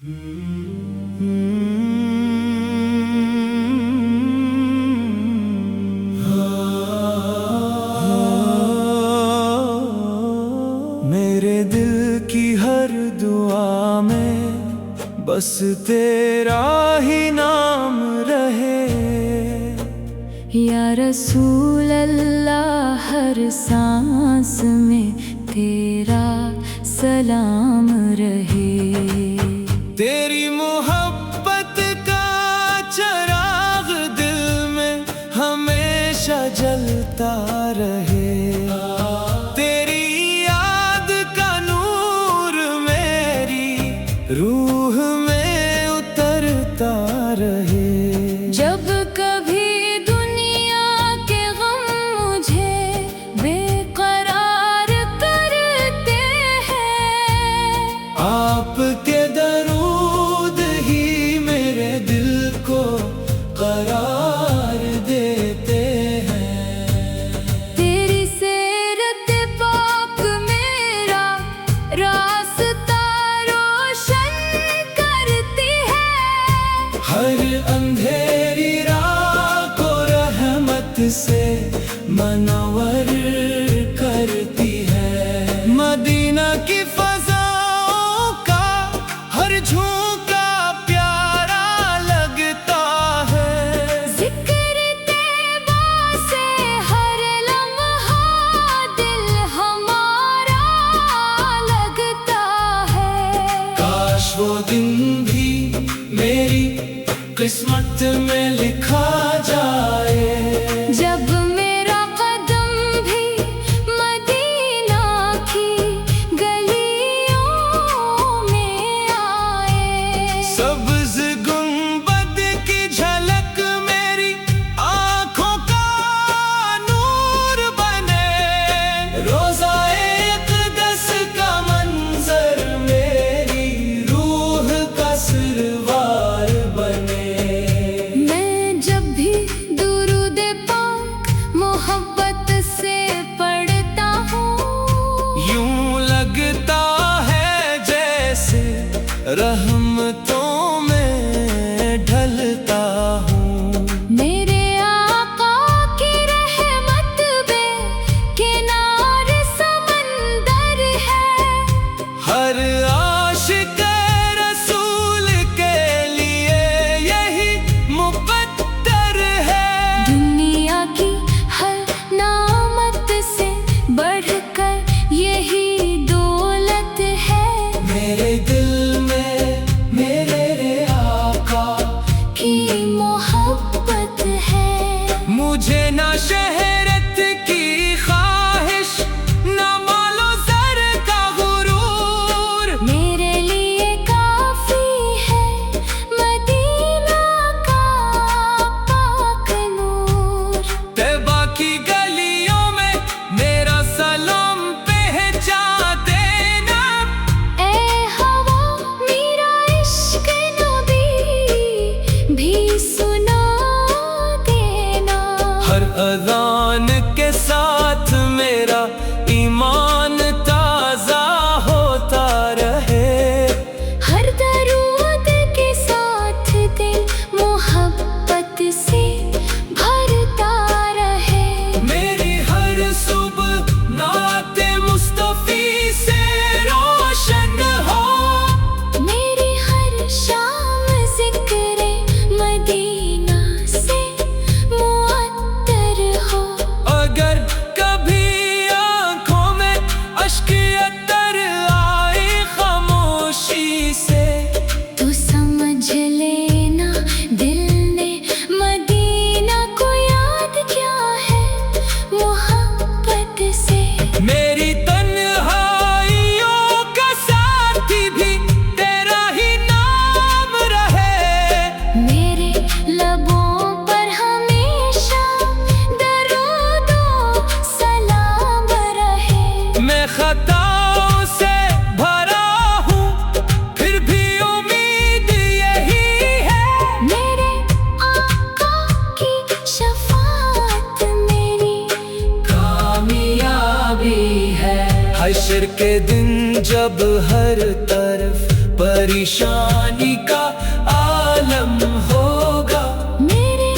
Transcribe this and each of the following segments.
मेरे दिल की हर दुआ में बस तेरा ही नाम रहे, या रसूल अल्लाह। हर सांस में तेरा सलाम रहे। तेरी मोहब्बत का चिराग दिल में हमेशा जलता रहे। तेरी याद का नूर मेरी रूह में उतरता रहे। जब कभी दुनिया के गम मुझे बेकरार करते हैं, आपके दरूद ही मेरे दिल को करार देते हैं। तेरी सेरत पाक मेरा रास्ता रोशन करती है। हर अंधेरी राह को रहमत से मनवर करती है। मदीना की फज़ाओं का हर झोंका प्यारा लगता है। जिक्र तैबा से हर लम्हा दिल हमारा लगता है। काश वो दिन भी मेरी किस्मत में लिखा जाए, जब मेरा कदम भी मदीना की गलियों में आए। सब्ज़ गुंबद की झलक मेरी आँखों का नूर बने। रोज़ाए अक़दस का मंजर मेरी रूह का सिरवार बने। मैं जब भी दुरूद पाक मोहब्बत से पढ़ता हूँ, यूं लगता है जैसे रहमतों में ढलता हूँ। मेरे आका की रहमत बेकिनार समंदर है। हर आशिक रसूल के लिए यही मुक़द्दर है। दुनिया की हर नामत से बढ़कर यही दौलत है। मेरे दिल में पानी का आलम होगा। मेरे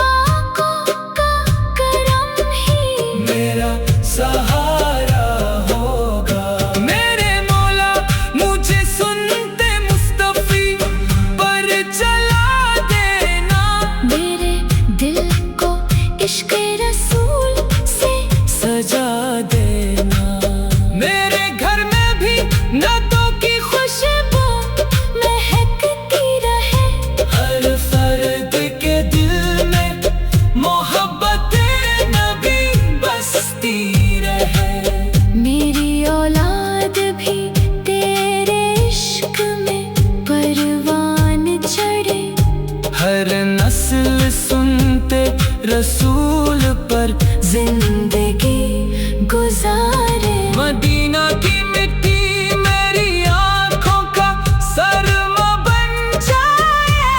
आंखों का करम ही मेरा सहारा होगा। मेरे मौला मुझे सुनते मुस्तफी पर चला देना। मेरे दिल को इश्क़ रसूल से सजा देना। मेरे घर में भी नातों की खुशबू महकती रहे। हर फर्द के दिल में मोहब्बत नबी बसती रहे। मेरी औलाद भी तेरे इश्क में परवान चढ़े। हर नस्ल सुनते रसूल पर जिंदगी गुजारे। मदीना की मिट्टी मेरी आँखों का सरमा बन जाए।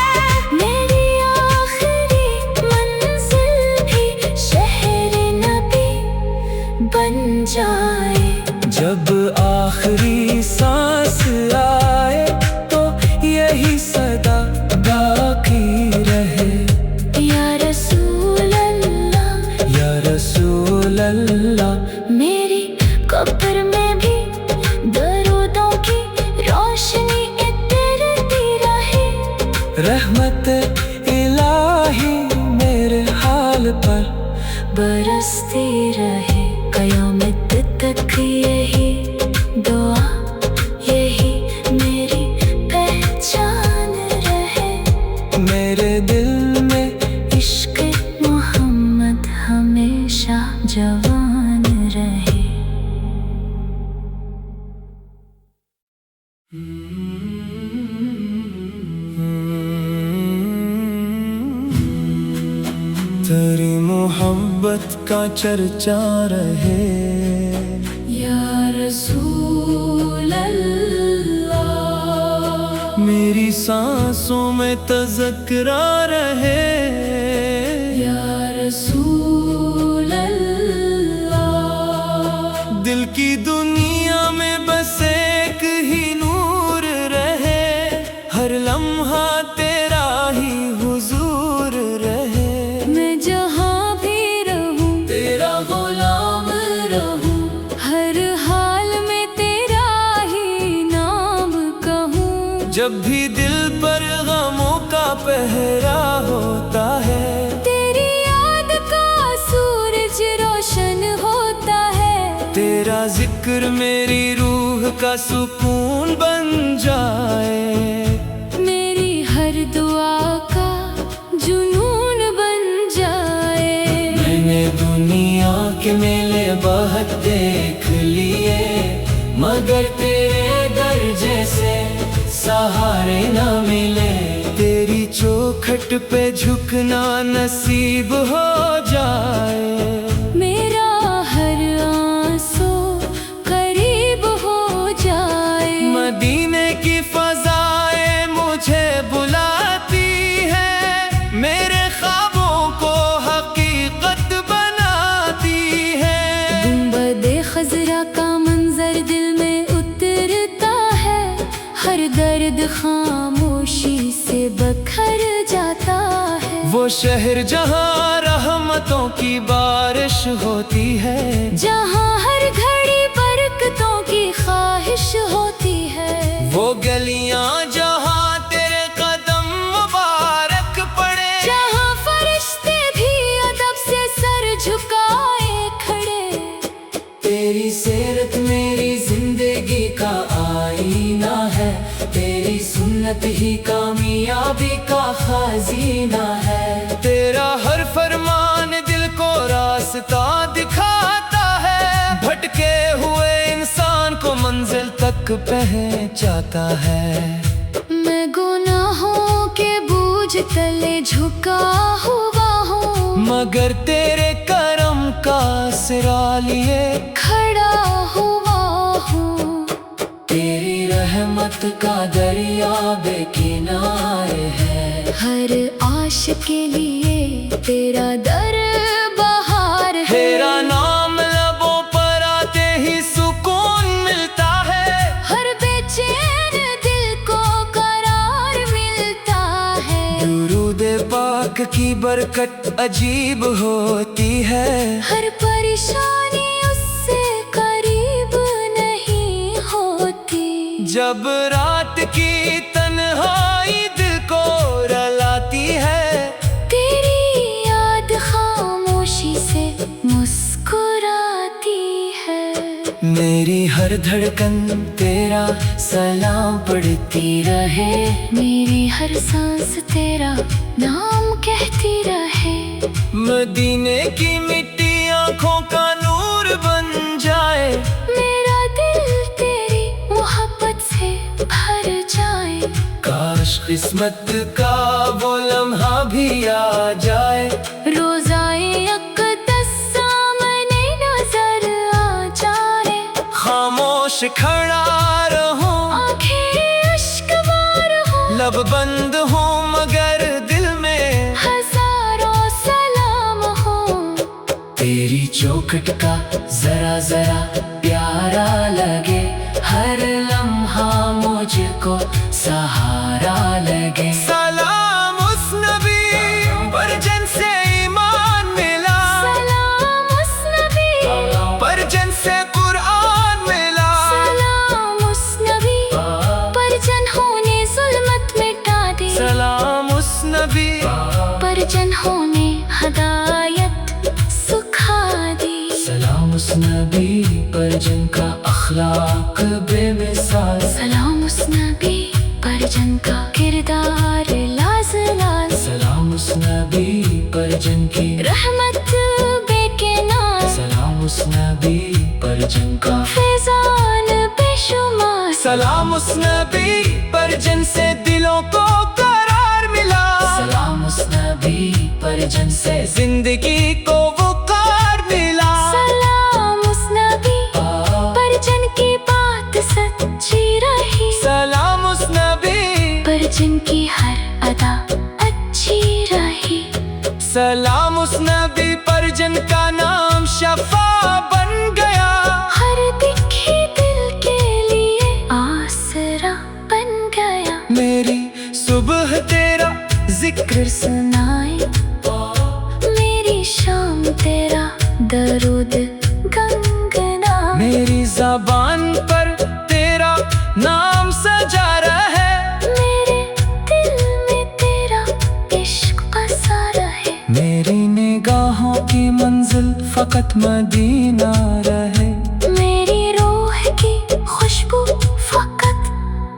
मेरी आखिरी मंजिल भी शहर नबी बन जाए। जब आखिरी सांस आए तो यही सदा बाकी रहे। या रसूल अल्लाह, या रसूल अल्लाह। मेरी कब्र में भी दरूदों की रोशनी इतरती रहे। रहमत इलाही मेरे हाल पर बरसती रहे। कयामत तक यही दुआ, यही मेरी पहचान रहे। मेरे दिल में इश्क मोहम्मद हमेशा जवान रहे। तेरी मोहब्बत का चर्चा रहे। या रसूल अल्लाह, मेरी सांसों में तज़किरा रहे। या रसूल अल्लाह। दिल की दुनिया में बस एक ही नूर रहे। हर लम्हा तेरा ही हुजूर रहे। मैं जहाँ भी रहूं तेरा गुलाम रहूं। हर हाल में तेरा ही नाम कहूँ। जब भी दिल पर गमों का पहरा होता है। तेरी याद का सूरज रोशन होता है। तेरा जिक्र मेरी रूह का सुकून बन जाए। मेरी हर दुआ का जुनून बन जाए। मैंने दुनिया के मेले बहुत देख लिए, मगर तेरे दर्जे से सहारे न मिले। तेरी चौखट पे झुकना नसीब हो जाए। मेरा हर आंसू करीब हो जाए। मदीने की फज़ाएं मुझे बुलाती है। मेरे ख्वाबों को हकीकत बनाती है। गुंबद खज़रा का मंजर दिल में उतरता है। हर दर्द खामोशी से बखर जाता है। वो शहर जहाँ रहमतों की बारिश होती है। जहाँ हर घड़ी बरकतों की ख्वाहिश होती है। वो गलियाँ जहाँ तेरे कदम मुबारक पड़े। जहाँ फरिश्ते भी अदब से सर झुकाए खड़े। तेरी सीरत मेरी जिंदगी का आईना है। तेरी सुन्नत ही कामयाबी का खजीना है। तेरा हर फरमान दिल को रास्ता दिखाता है। भटके हुए इंसान को मंजिल तक पहुंचाता है। मैं गुनाहों के बोझ तले झुका हुआ हूँ। मगर तेरे करम का सिरा लिए खड़ा हुआ हूँ। तेरी रहमत का दरिया बेकिनारे है। हर आशिक के लिए तेरा दर बहार है। तेरा नाम लबों पर आते ही सुकून मिलता है। हर बेचैन दिल को करार पाक की बरकत अजीब होती है। हर परेशानी उससे करीब नहीं होती। जब रात की तन्हाई दिल को रुलाती है, तेरी याद खामोशी से मुस्कुराती है। मेरी हर धड़कन तेरा सलाम पढ़ती रहे, मेरी हर सांस तेरा नाम कहती रहे। मदीने की मिट्टी आँखों का नूर बन जाए, मेरा दिल तेरी मोहब्बत से भर जाए। काश किस्मत का वो लम्हा भी आ जाए। रोज़ाए अक़दस सामने नजर आ जाए। खामोश खड़ा रहूं, आंखें अश्कबार हो, लब बंद हो मगर दिल में हजारों सलाम हो। तेरी चौखट का जरा जरा प्यारा लगे, हर लम्हा मुझको सहारा लगे। सलाम उस नबी पर जिनसे ईमान मिला, सलाम उस नबी पर जिनसे कुरान मिला, सलाम उस नबी पर जिन्हों ने जुल्मत मिटा दी। सलाम उस नबी पर जिन्हों ने हदायत सुखा दी। सलाम उस नबी पर जिनका अखलाक बेमिसाल, सलाम उस नबी पर जिनका किरदार लाजवाब। सलाम उस नबी पर जिनकी रहमत बेकिनार। सलाम उस नबी पर जिनका फैजान बेशुमार। सलाम उस नबी पर जिनसे दिलों को करार मिला। सलाम उस नबी पर जिनसे जिंदगी को वक़ार मिला। सलाम उस नबी पर जिनकी बात सच्ची रही। सलाम उस नबी पर जिनकी हर अदा अच्छी रही। सलाम उस नबी पर जिनका नाम शफा बन गया। हर दिखे दिल के लिए आसरा बन गया। मेरी सुबह तेरा जिक्र सुनाए, मेरी शाम तेरा दरूद गंगना। मेरी ज़बान पर तेरा नाम सजा रहे, मेरे दिल में तेरा इश्क बसा रहे। मेरी निगाहों की मंजिल फकत मदीना रहे। मेरी रूह की खुशबू फकत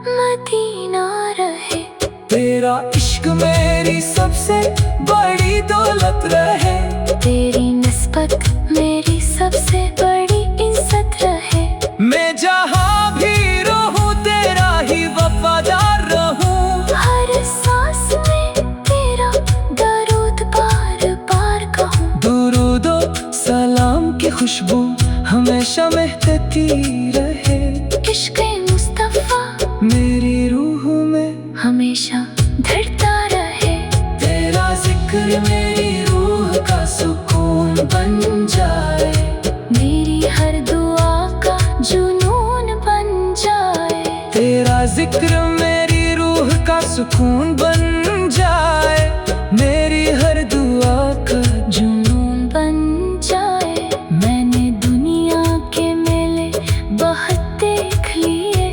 मदीना रहे। तेरा इश्क मेरी सबसे बड़ी दौलत रहे। तेरी निस्बत मेरी सबसे बड़ी इज्जत रहे। मैं जहाँ भी रहूं तेरा ही वफादार रहूं। हर सांस में तेरा दरूद बार बार कहूँ। दुरूदो सलाम की खुशबू हमेशा महकती रहे। इश्क़ मुस्तफ़ा मेरी रूह में हमेशा धड़ता रहे। तेरा जिक्र मेरी रूह का सुकून बन जाए। मेरी हर दुआ का जुनून बन जाए। तेरा जिक्र मेरी रूह का सुकून बन जाए। मेरी हर दुआ का जुनून बन जाए। मैंने दुनिया के मेले बहुत देख लिए,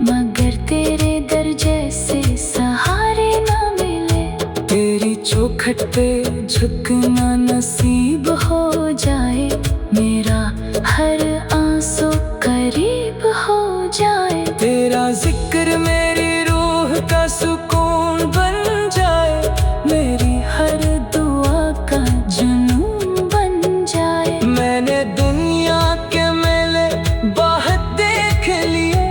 मगर तेरे दर जैसे सहारे ना मिले। तेरी चौखट पे झुकना नसीब हो जाए, मेरा हर आंसू करीब हो जाए। तेरा जिक्र मेरी रूह का सुकून बन जाए। मेरी हर दुआ का जुनून बन जाए। मैंने दुनिया के मेले बहुत देख लिए,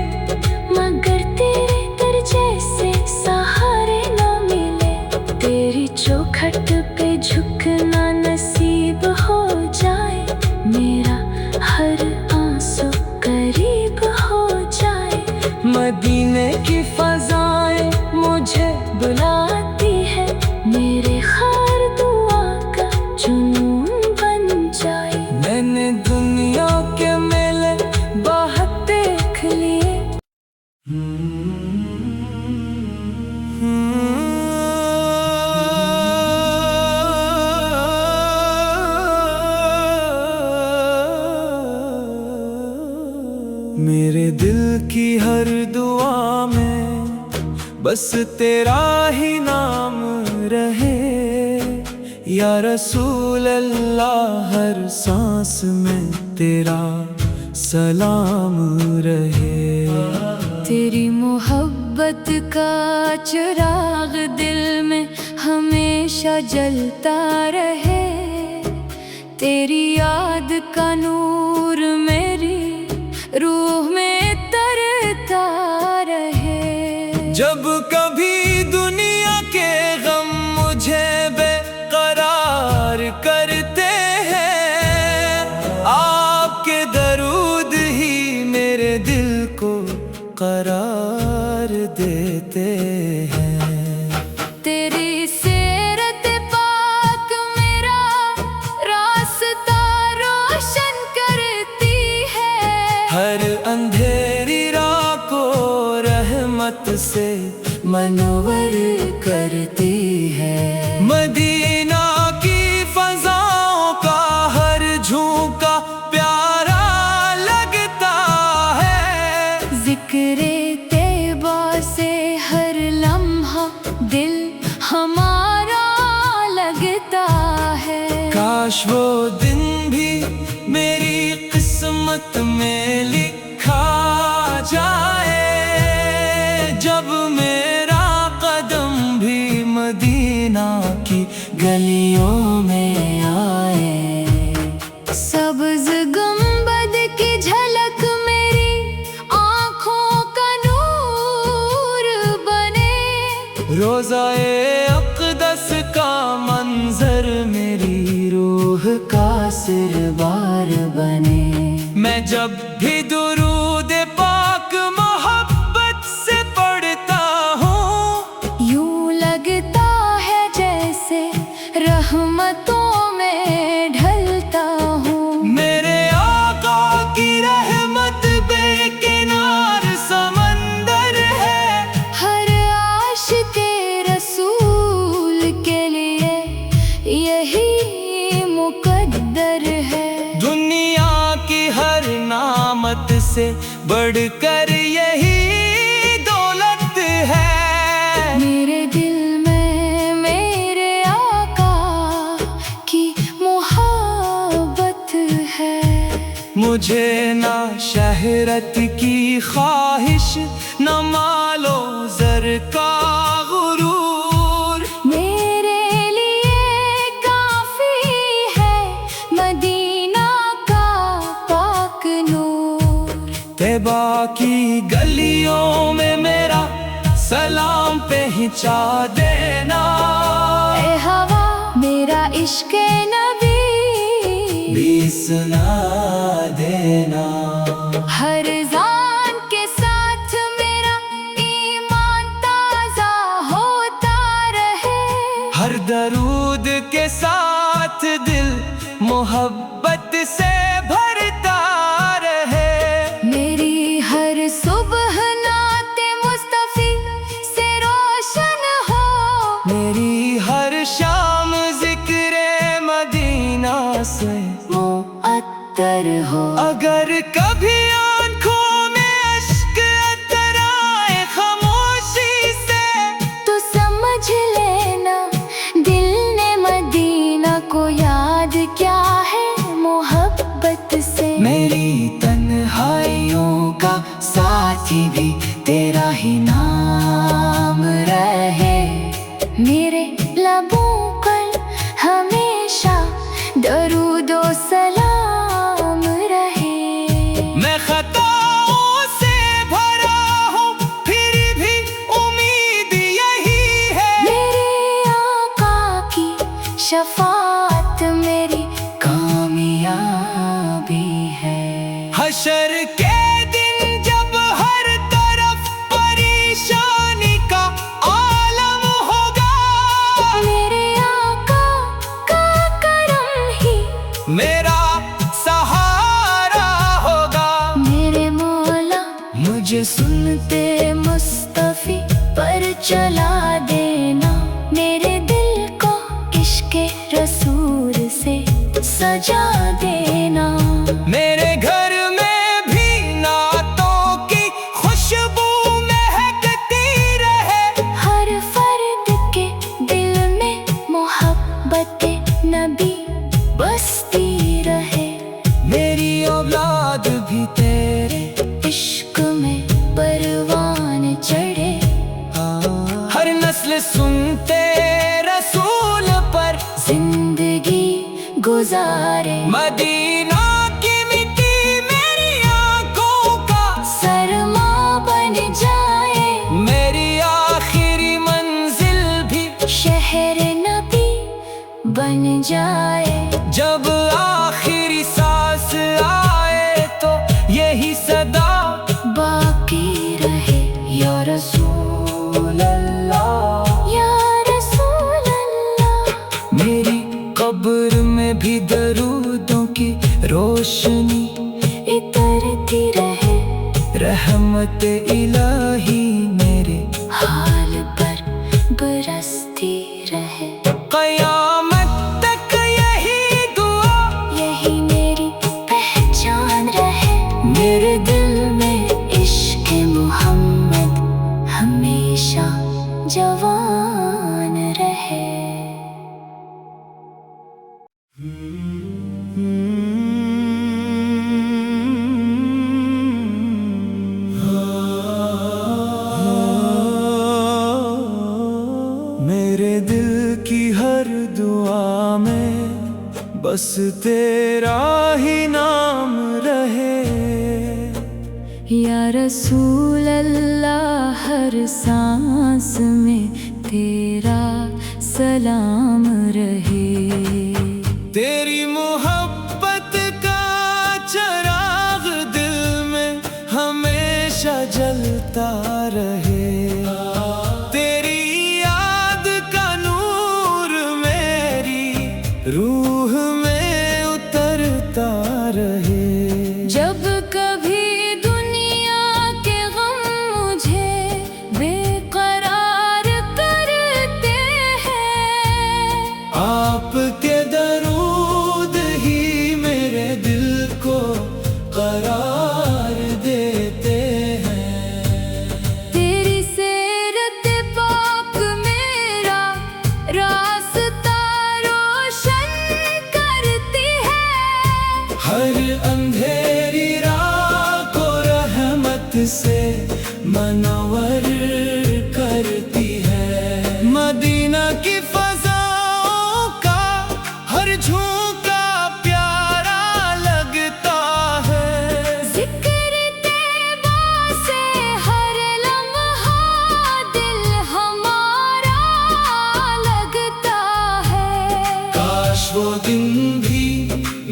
मगर तेरे दर जैसे सहारे ना मिले। तेरी चौखट पे झुकना नसीब हो जाए, मेरा हर आंसू करीब हो जाए। मदीने की फजाएं मुझे बुलाती है, मेरे हर दुआ का जुनून बन जाए। मैंने दुनिया के मेले बहुत देख लिए। बस तेरा ही नाम रहे या रसूल अल्लाह, हर सांस में तेरा सलाम रहे। तेरी मोहब्बत का चिराग दिल में हमेशा जलता रहे, तेरी याद का नूर मेरी रूह में तरता रहे। जब कभी दुनिया के गम मुझे बेकरार करते हैं, आपके दरूद ही मेरे दिल को करार देते हैं। तेरी सीरत पाक मेरा रास्ता रोशन करती है, हर अंधेरी राह को रहमत से मनवर करती है। मदीना की फज़ाओं का हर झोंका प्यारा लगता है, जिक्रे तैबा से हर लम्हा दिल हमारा लगता है। काश वो दिन भी मेरी किस्मत में लिखा जाए, जब मेरा कदम भी मदीना की गलियों में आए। सब्ज़ गुंबद की झलक मेरी आँखों का नूर बने, रोज़ाए अक़दस का मंजर मेरी रूह का सिरबार बने। मैं जब भी दुरूद पाक मोहब्बत से पढ़ता हूँ, यूं लगता है जैसे रहमतों में ढलता हूँ। मेरे आका की रहमत बेकिनार समंदर है, हर आशिक़े रसूल के लिए यही मुकद्दर है। दुनिया की हर नामत से बढ़कर यही दौलत है। मेरे दिल में मेरे आका की मोहब्बत है। मुझे ना शहरत की ख्वाहिश, न मालो ज़र का गुरूर, मेरे लिए काफी है मदीना का पाक नूर। तैबा की गलियों में मेरा सलाम पहुँचा देना। ए हवा मेरा इश्क़ नबी भी सुना देना। हर जान के साथ मेरा ईमान ताज़ा होता रहे, हर दरूद के साथ दिल मोहब्बत से भरता रहे। मेरी हर सुबह नाते मुस्तफ़ी से रोशन हो, मेरी हर शाम जिक्रे मदीना से मुअत्तर हो। अगर कभी आँखों में अश्क अतर आए खामोशी से, तो समझ लेना दिल ने मदीना को याद क्या है मोहब्बत से। मेरी तन्हाइयों का साथी भी तेरा ही नाम रहे, मेरे लबों पर हमेशा दरूदो सलाम रहे। मैं खताओं से भरा हूँ फिर भी उम्मीद यही है, मेरे आका की शफाअत मेरी कामयाबी है। हशर के दिन जब हर तरफ परेशानी का आलम होगा, मेरे आका का करम ही मेरा सहारा होगा। मेरे मौला मुझे सुनते मुस्तफ़ी पर चला देना, मेरे दिल को इश्क़े रसूल से सजा देना। मेरे घर में भी नातों की खुशबू महकती रहे, हर नस्ल सुनते रसूल पर जिंदगी गुजारे। मदीना की मिट्टी मेरी आंखों का सरमा बन जाए। मेरी आखिरी मंजिल भी शहर नबी बन जाए। जब आखिरी सांस आए तो यही सदा बाकी रहे, या रसूल अल्लाह, या रसूल अल्लाह। मेरी कब्र में भी दरूदों की रोशनी इतरती रहे, रहमत इलाही मेरे हाल पर बरसती रहे। क़यामत तक यही दुआ, यही मेरी पहचान रहे। मेरे दिल में इश्क़ मोहम्मद हमेशा जवान रहे। मेरे दिल की हर दुआ में बस तेरा ही नाम रहे। या रसूल अल्लाह, हर सांस में तेरा सलाम रहे। तेरी मोहब्बत का चिराग दिल में हमेशा जलता रहे। तेरी याद का नूर मेरी रूह में उतरता रहे। जब कभी दुनिया के गम मुझे बेकरार करते हैं, आपके दरूद ही मेरे दिल को करार देते हैं। तेरी सीरत पाक मेरा रास्ता रोशन करती है। हर अंधेरी राह को रहमत से मनवर करती है। मदीना की फज़ाओं का हर झोंका प्यारा लगता है। जिक्र तैबा से हर लम्हा दिल हमारा लगता है। काश वो दिन भी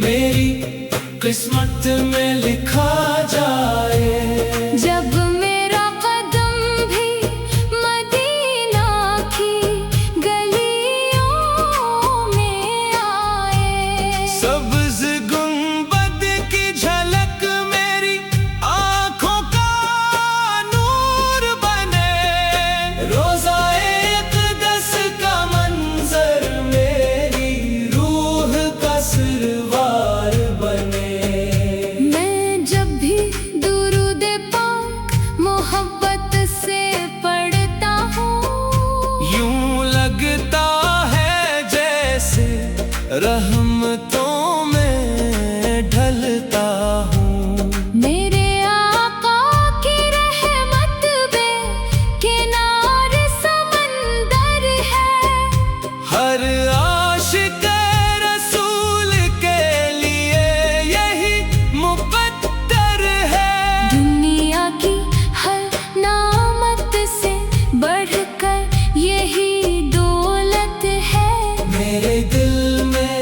मेरी किस्मत में लिखा जाए। जब मेरा कदम भी मदीना की गलियों में आए। सब्ज़ गुंबद की झलक मेरी आँखों का नूर बने। रोज़ाए इक़दस का मंज़र मेरी रूह का सिरवार बने। मैं जब भी दुरूद पाक मोहब्बत से पढ़ता हूँ, यूं लगता है जैसे रहमतों में ढलता हूँ। मेरे आका की रहमत बेकिनार समंदर है। हर आशिक रसूल के लिए यही मुक़द्दर है। दुनिया की हर नामत से बढ़कर यही दौलत है। मेरे दिल में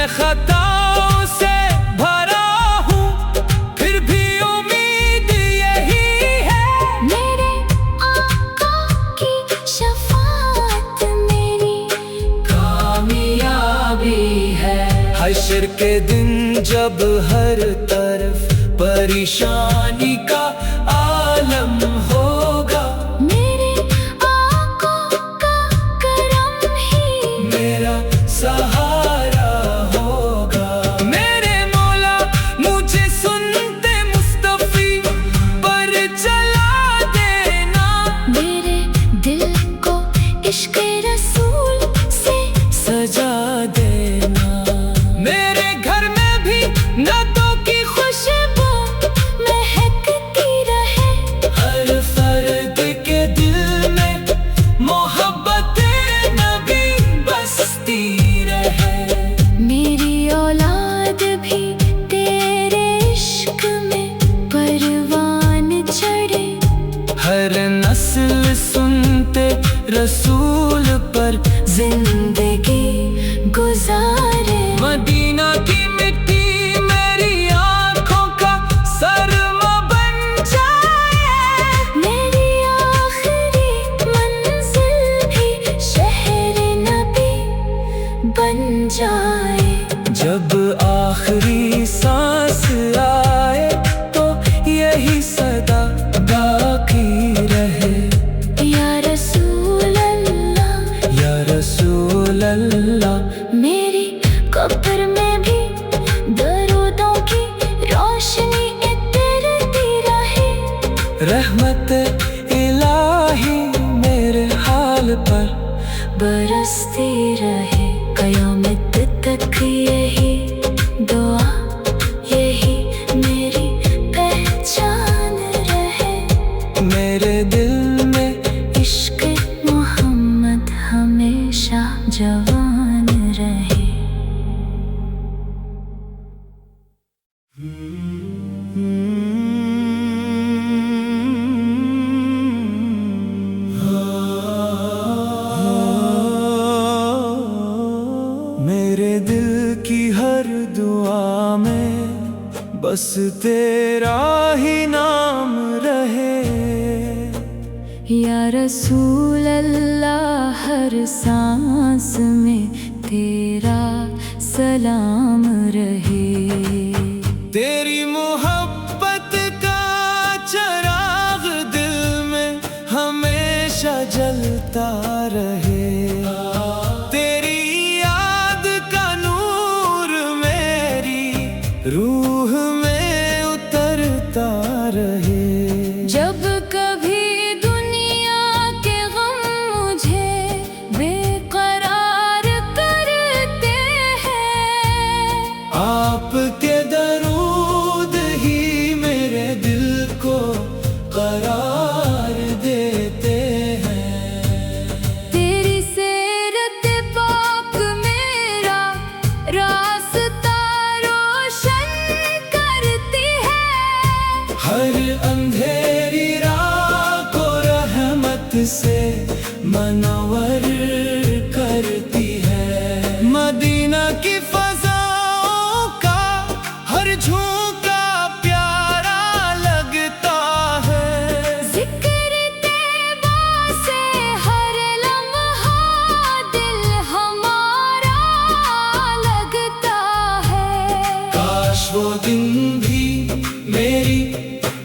मैं खताओं से भरा हूँ, फिर भी उम्मीद यही है। मेरे आका की शफाअत मेरी कामयाबी है। हश्र के दिन जब हर तरफ परेशानी का आलम होगा, मेरे आका का करम ही मेरा सहारा होगा। मेरे मौला मुझे सुनते मुस्तफी पर चला देना, मेरे दिल को इश्क़ रसूल से सजा देना। मेरे घर में भी नदों की खुशबू महकती रहे, हर फर्द के दिल में मोहब्बत नबी बसती रहे। मेरी औलाद भी तेरे इश्क में परवान चढ़े, हर नस्ल सुनते रसूल पर जिंदगी गुजारे। मदीना की मिट्टी मेरी आँखों का सरमा बन जाए, मेरी आखिरी मंजिल भी शहर नबी बन जाए। जब आखिरी सांस आए तो यही सदा बाकी रहे, या रसूल अल्लाह, या रसूल अल्लाह। मेरी कब्र में भी दरूदों की रोशनी इतरती रहे, रहमत इलाही मेरे हाल पर बरसती रहे। क़यामत तक यही दुआ, यही मेरी पहचान रहे। मेरे दिल में इश्क़ मोहम्मद हमेशा जवान रहे। मेरे दिल की हर दुआ में बस तेरा ही नाम रहे, या रसूल अल्लाह, हर सांस में तेरा सलाम रहे। तेरी मोहब्बत का चिराग दिल में हमेशा जलता रहे, तेरी याद का नूर मेरी रूह में उतरता रहे। जब कभी दुनिया के गम मुझे बेकरार करते हैं, आपके दरूद ही मेरे दिल को करार देते हैं। तेरी सेरत पाक मेरा रास्ता रोशन करती है, हर अंधेरी राह को रहमत से मनवर करती है। मदीना की फज़ाओं का हर झोंका प्यारा लगता है, जिक्र तैबा से हर लम्हा दिल हमारा लगता है। काश वो दिन भी मेरी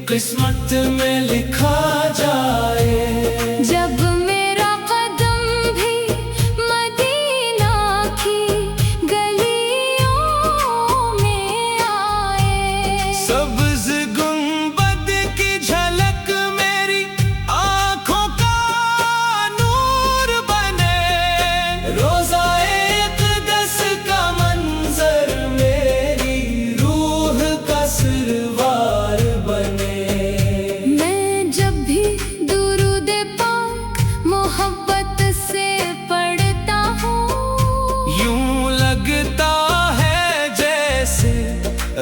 किस्मत में लिखा जाए, जब मेरा कदम भी मदीना की गलियों में आए, सब्ज़ गुंबद की झलक मेरी आँखों का नूर बने, रोज़ाए इक़दस का मंज़र मेरी रूह का सिरवार बने। मैं जब भी दुरूद पाक मोहब्बत से पढ़ता हूँ, यूं लगता है जैसे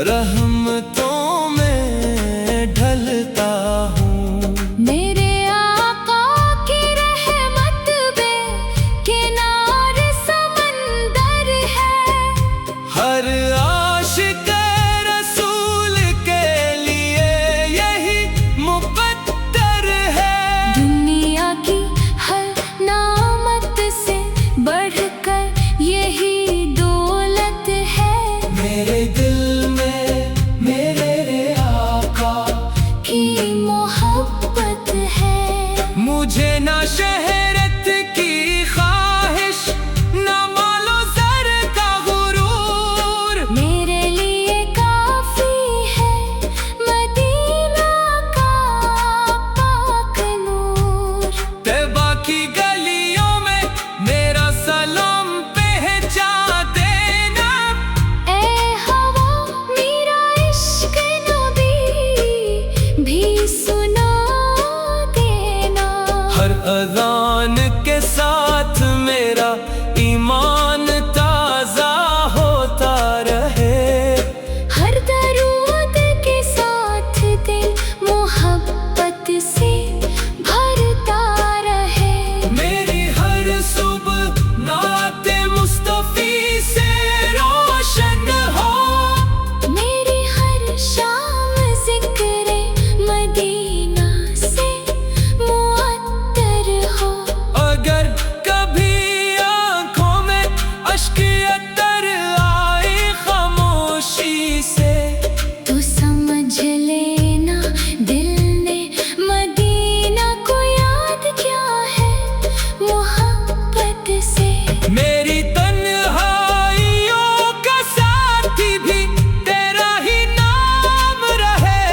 रहमतों में ढलता हूँ। मेरे आका की रहमत बे किनार समंदर है, हर हर आशिक रसूल के लिए यही मुकद्दर है। दुनिया की हर नामत से बढ़कर यही दौलत है। मेरे दिल में मेरे आका की मोहब्बत है। मुझे ना शहरत की ख्वाहिश, ना मालो ज़र का गुरूर। मेरे लिए काफी है मदीना का पाक नूर। तैबा की गलियों में मेरा सलाम पहुंचा देना। ए हवा मेरा इश्क नबी भी सुना देना। हर अज़ान के साथ मेरा ईमान ताज़ा होता रहे। हर दरूद के साथ दिल मोहब्बत से भरता रहे। मेरी हर सुबह नाते मुस्तफ़ी से रोशन हो। मेरी हर शाम ज़िक्र मदीना से मुअत्तर हो। अगर कभी आँखों में अश्क अतर आए खामोशी से, तू समझ लेना दिल ने मदीना को याद किया है मोहब्बत से। मेरी तन्हाइयों का साथी भी तेरा ही नाम रहे।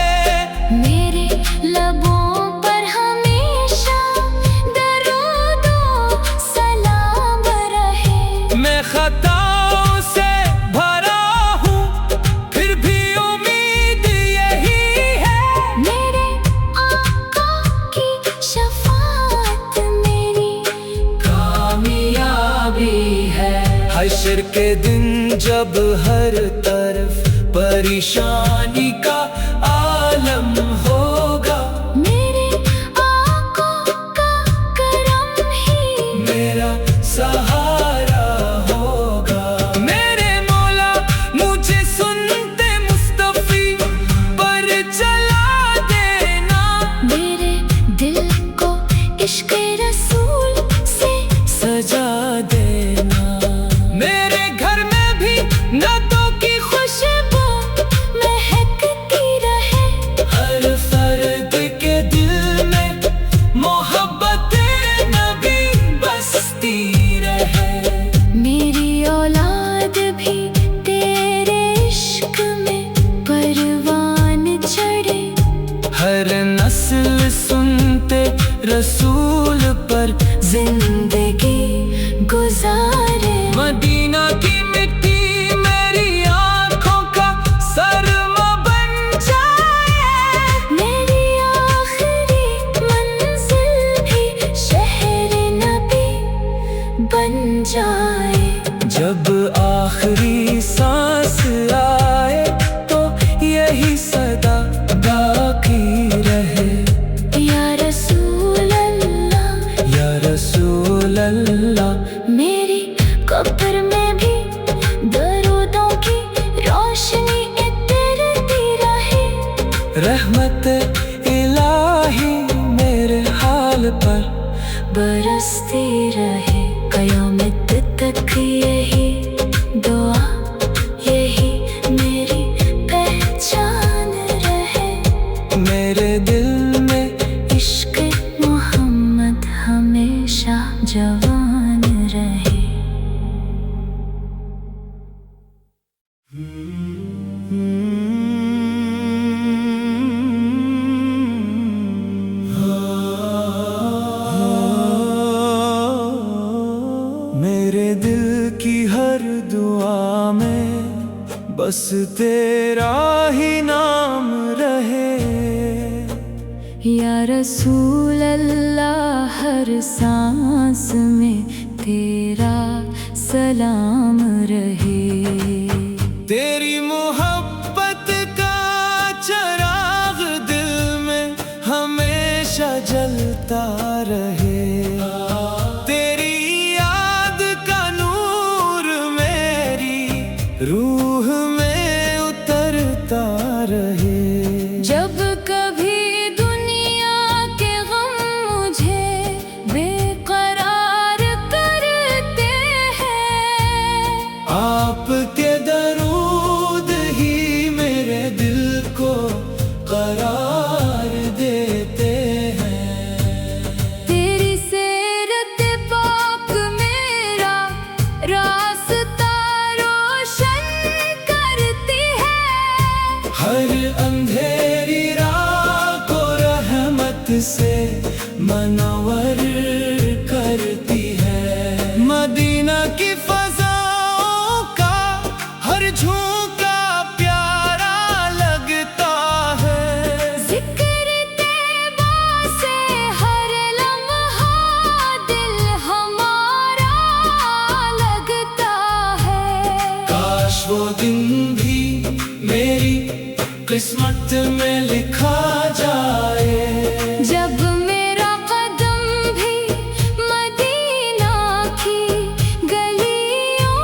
मेरे लबों पर हमेशा दरूदो सलाम रहे। मैं खताओं से भरा हूँ, फिर भी उम्मीद यही है। मेरे आका की शफाअत मेरी कामयाबी है। हश्र के दिन जब हर तरफ परेशानी का आलम होगा, मेरे आका का करम ही मेरा सहारा होगा। मेरे मौला मुझे सुनते मुस्तफ़ी पर चला देना। मेरे दिल को इश्क रसूल से सजा देना। मेरे घर में भी नदों की खुशबू महकती रहे। हर फर्द के दिल में मोहब्बत नबी बसती रहे। मेरी औलाद भी तेरे इश्क में परवान चढ़े। हर नस्ल सुनते रसूल पर जिंदगी गुजारे। मदीना की मिट्टी मेरी आँखों का सरमा बन जाए। मेरी आखिरी मंजिल भी शहर नबी बन जाए। जब आखिरी सांस आए तो यही सदा बाकी रहे। या रसूल अल्लाह, या रसूल अल्लाह, मेरी कब्र में भी दरूदों की रोशनी इतरती रहे। रहमत इलाही मेरे हाल पर बरसती रहे। क़यामत तक यही दुआ, यही मेरी पहचान रहे। मेरे दिल में इश्क मोहम्मद हमेशा जवान रहे। मेरे दिल की हर दुआ में बस तेरा ही नाम रहे। या रसूल अल्लाह, हर सांस में तेरा सलाम रहे। तेरी मोहब्बत का चराग दिल में हमेशा जलता रहे। तेरी याद का नूर मेरी रूह में उतरता रहे। जब कभी दुनिया के गम मुझे बेकरार करते हैं, आपके दरूद ही मेरे दिल को करार देते हैं। तेरी सीरत पाक मेरा रास्ता रोशन करती है। हर अंधेरी राह को रहमत से मनवर करती है। मदीना की फज़ाओं का हर झोंका प्यारा लगता है। जिक्र तैबा से हर लम्हा दिल हमारा लगता है। काश वो दिन भी मेरी किस्मत में लिखा जाए, जब मेरा कदम भी मदीना की गलियों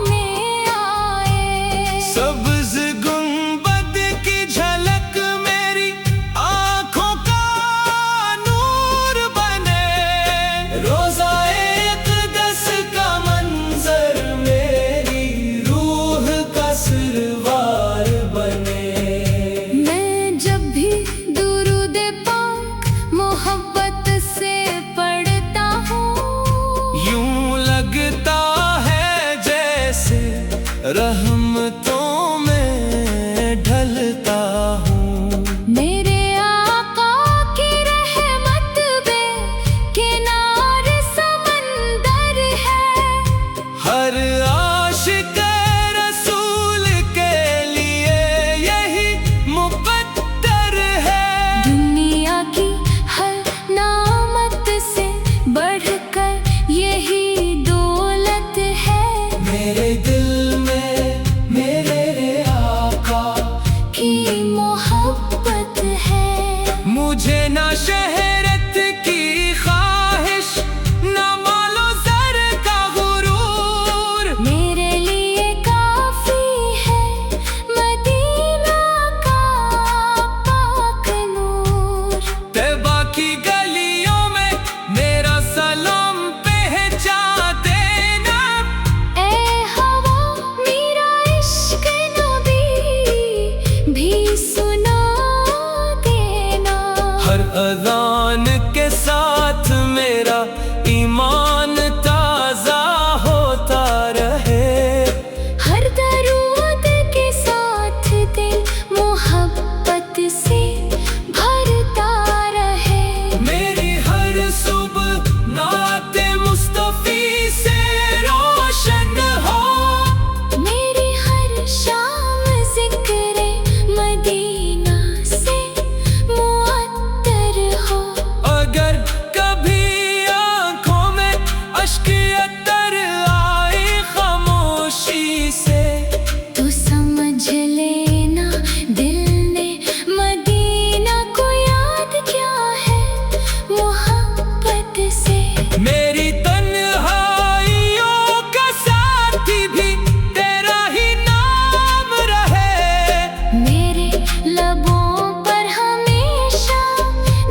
में आए। सब्ज़ गुंबद की झलक मेरी आँखों का नूर बने। रोज़ाए इक़दस का मंज़र मेरी रूह का सिरवार बने। मैं जब भी दुरूद पाक मोहब्बत से पढ़ता हूँ, यूं लगता है जैसे रहमतों में ढलता हूँ। मेरे आका की रहमत बेकिनार समंदर है। हर आशिक रसूल के लिए यही मुक़द्दर है। दुनिया की हर नामत से बढ़कर यही दौलत है। मेरे दिल में मेरे आका की मोहब्बत है। मुझे ना शहरत की ख्वाहिश, ना मालो ज़र का गुरूर। मेरे लिए काफी है मदीना का पाक नूर। तैबा की गलियों में मेरा सलाम पहुंचा देना। ए हवा मेरा इश्क नबी भी सुना देना। हर अज़ान के साथ मेरा ईमान ताज़ा होता रहे। हर दरूद के साथ दिल मोहब्बत से भरता रहे। मेरी हर सुबह नाते मुस्तफ़ी से रोशन हो। मेरी हर शाम ज़िक्र मदीना से मुअत्तर हो। अगर कभी आँखों में अश्क अतर आए खामोशी से, तो समझ लेना दिल ने मदीना को याद किया है मोहब्बत से। मेरी तन्हाइयों का साथी भी तेरा ही नाम रहे। मेरे लबों पर हमेशा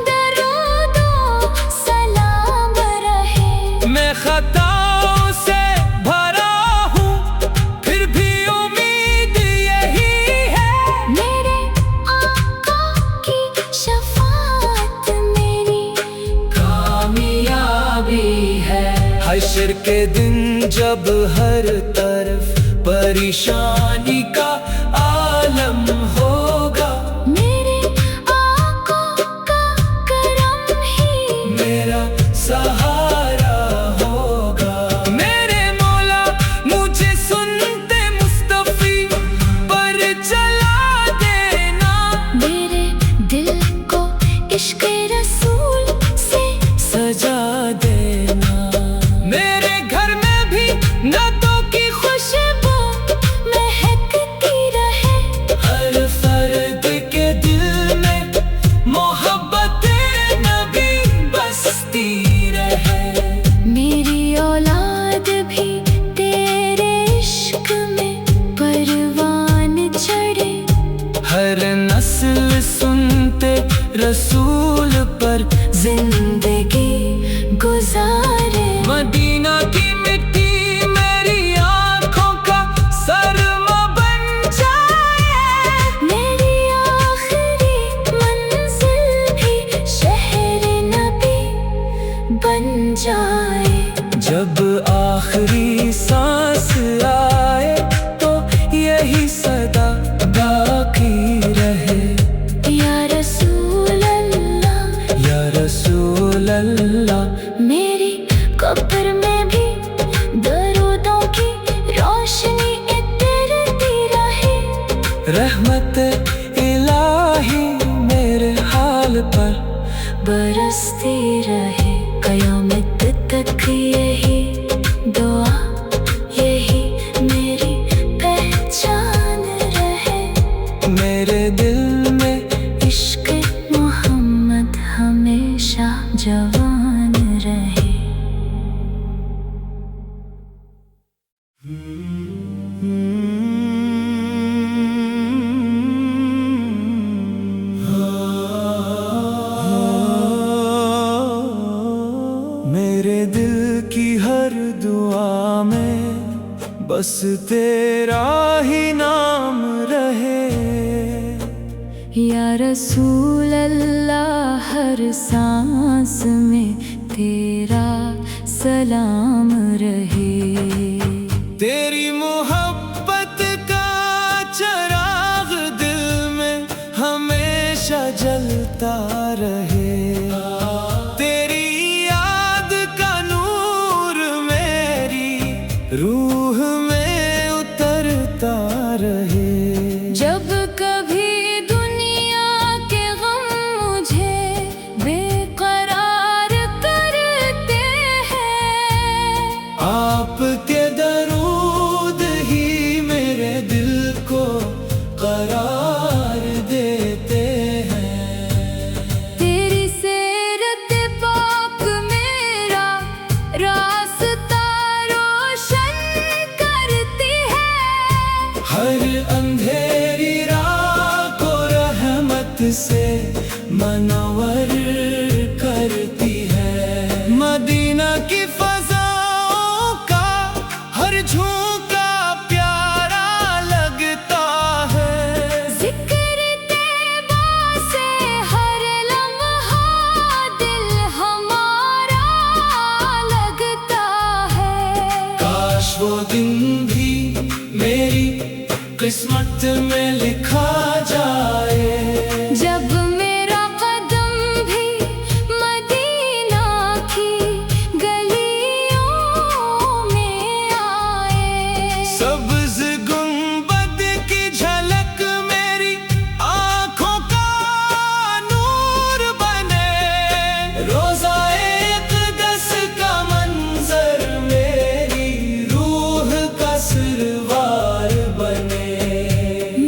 दरूद व सलाम रहे। मैं खताओं से भरा हूँ, फिर भी उम्मीद यही है। मेरे आका की शफाअत मेरी कामयाबी है। हश्र के दिन जब हर तरफ परेशानी का आलम होगा, मेरे आका का करम ही मेरा सहारा होगा। मेरे मौला मुझे सुनते मुस्तफ़ी पर चला देना। मेरे दिल को इश्क रसूल से सजा देना। मेरे घर में भी नदों की खुशबू महकती हर नस्ल सुनते रसूल पर जिंदगी गुजारे। मदीना की मिट्टी मेरी आँखों का सरमा बन जाए। मेरी आखिरी मंजिल भी शहर नबी बन जाए। जब आखिरी सांस आए तो यही सदा बाकी रहे। या रसूल अल्लाह, या रसूल अल्लाह। मेरी कब्र में भी दरूदों की रोशनी इतरती रहे। रहमत इलाही मेरे हाल पर बरसती रहे। कयामत तक यही दुआ, यही मेरी पहचान रहे। मेरे दिल में इश्क मोहम्मद हमेशा जवान रहे। मेरे दिल की हर दुआ में बस तेरा ही नाम रहे। या रसूल अल्लाह, हर सांस में तेरा सलाम रहे। तेरी मोहब्बत का चिराग दिल में हमेशा जलता रहे। तेरी याद का नूर मेरी रूह में उतरता रहे। जब कभी दुनिया के गम मुझे बेकरार करते हैं, आपके दरूद ही मेरे दिल को करार देते हैं। तेरी सेरत पाक मेरा रास्ता रोशन करती है। हर अंधेरी राह को रहमत से मनवर करती है। मदीना की फज़ाओं का हर झोंका प्यारा लगता है। जिक्र तैबा से हर लम्हा दिल हमारा लगता है। काश वो दिन भी मेरी किस्मत में लिखा जाए। जब मेरा कदम भी मदीना की गलियों में आए। सब्ज़ गुंबद की झलक मेरी आँखों का नूर बने। रोज़ाए इक़दस का मंजर मेरी रूह का सिरवार बने।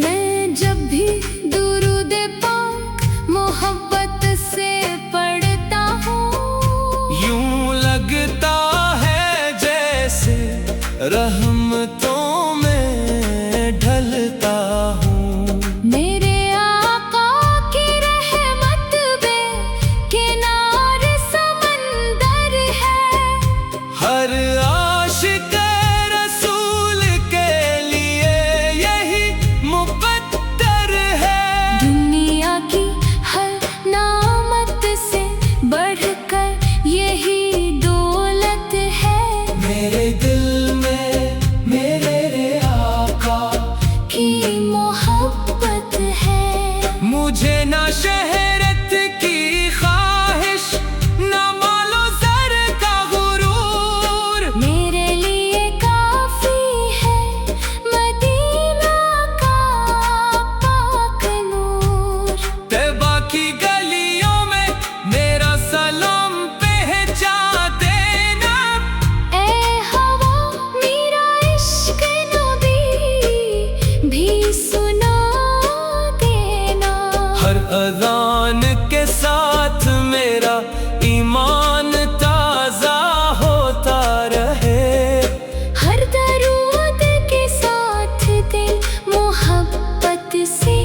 मैं जब भी दुरूद पाक मोहब्बत से पढ़ता हूँ, यूं लगता है जैसे रहमतों में ढलता हूँ। मेरे आका की रहमत बे किनार समंदर है। हर आशिक रसूल के लिए यही मुक़द्दर है। दुनिया की हर नामत से बढ़कर यही दौलत है। मेरे दिल में मेरे आका की मोहब्बत है। मुझे ना शहरत की ख्वाहिश, ना मालो ज़र का गुरूर। मेरे लिए काफी है मदीना का पाक नूर। तैबा की गलियों में मेरा सलाम पहचान देना। ए हवा मेरा इश्क नबी भी सुना देना। हर अज़ान के साथ मेरा ईमान ताज़ा होता रहे। हर दरूद के साथ दिल मोहब्बत से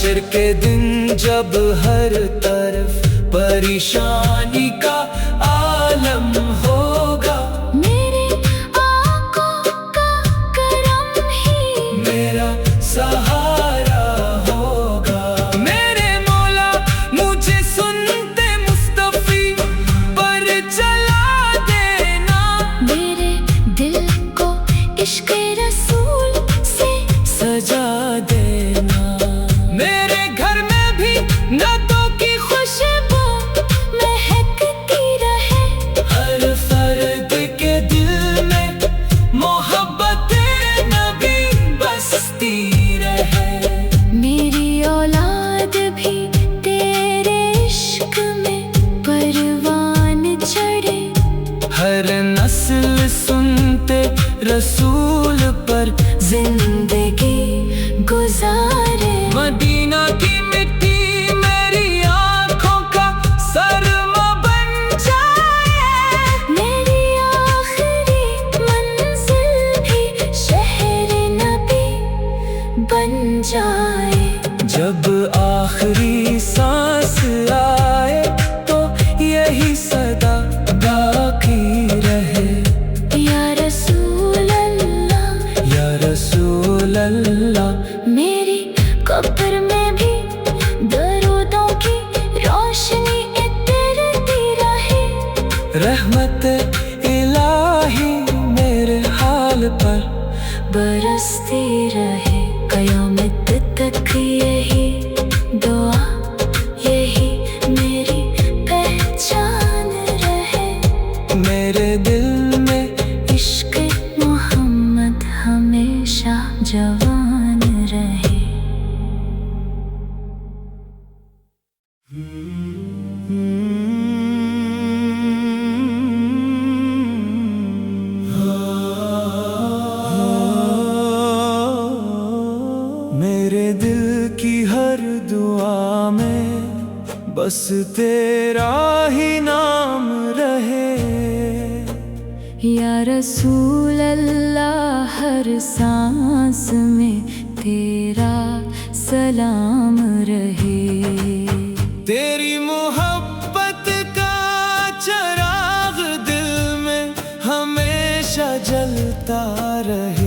हश्र के दिन जब हर तरफ परेशानी का आलम होगा, मेरे आका का करम ही मेरा सहारा होगा। मेरे मौला मुझे सुनते मुस्तफी पर चला देना, मेरे दिल को इश्क़ रसूल से सजा देना। मेरे घर में भी नातों की खुशबू महकती रहे, हर फर्द के दिल में मोहब्बत नबी बसती रहे। मेरी औलाद भी तेरे इश्क़ में परवान चढ़े, हर नस्ल सुनते रसूल पर जिंदगी गुजारे। मदीना की मिट्टी मेरी आँखों का सरमा बन जाए, मेरी आखिरी मंजिल भी शहर नबी बन जाए। जब आखिरी सांस आए तो यही सदा बाकी रहे, या रसूल अल्लाह, या रसूल अल्लाह। मेरी कब्र में भी दरूदों की रोशनी इतरती रहे, रहमत इलाही मेरे हाल पर बरसती रहे। क़यामत तक यही दुआ, यही मेरी पहचान रहे, मेरे दिल में इश्क़ मोहम्मद हमेशा जवान रहे। मेरे दिल की हर दुआ में बस तेरा ही नाम रहे, या रसूल अल्लाह, हर सांस में तेरा सलाम रहे। तेरी मोहब्बत का चिराग दिल में हमेशा जलता रहे।